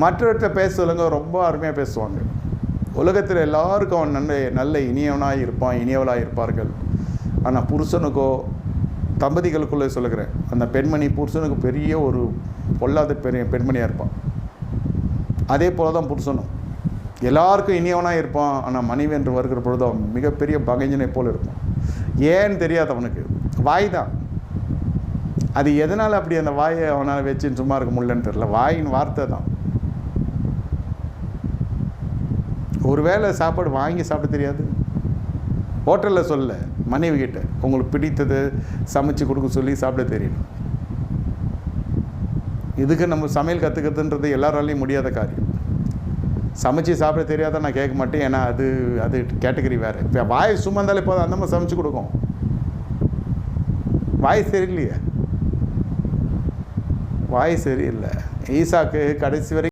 மற்றவர்கிட்ட பேச சொல்லுங்க, ரொம்ப அருமையாக பேசுவாங்க. உலகத்தில் எல்லாருக்கும் அவன் நல்ல இனியவனாக இருப்பான், இனியவளாக இருப்பார்கள். ஆனால் புருஷனுக்கோ, தம்பதிகளுக்குள்ளே சொல்லுகிறேன், அந்த பெண்மணி புருஷனுக்கு பெரிய ஒரு பொல்லாத பெண்மணியாக இருப்பான். அதே போல தான் புருஷனும் எல்லாருக்கும் இனியவனாக இருப்பான். ஆனால் மனைவி என்று வருகிற பொழுது அவன் மிகப்பெரிய பகைஞனை போல் இருப்பான். ஏன்னு தெரியாது அவனுக்கு. வாய் தான் அது. எதனால் அப்படி அந்த வாயை அவனால் வச்சுன்னு சும்மா இருக்க முடியலன்னு தெரியல. வாயின் வார்த்தை தான். ஒரு வேளை சாப்பாடு வாங்கி சாப்பிட தெரியாது. ஹோட்டலில் சொல்ல மனைவி கிட்ட உங்களுக்கு பிடித்தது சமைச்சு கொடுக்க சொல்லி சாப்பிட தெரியணும். இதுக்கு நம்ம சமையல் கற்றுக்கிறதுன்றது எல்லாராலையும் முடியாத காரியம். சமைச்சு சாப்பிட தெரியாத நான் கேட்க மாட்டேன். ஏன்னா அது கேட்டகரி வேறு. இப்போ வாய் சும்மா இருந்தாலே போதும், அந்த மாதிரி சமைச்சு கொடுக்கும். வாய் சரியில்லையே, வாய் சரியில்லை. ஈசாக்கு கடைசி வரை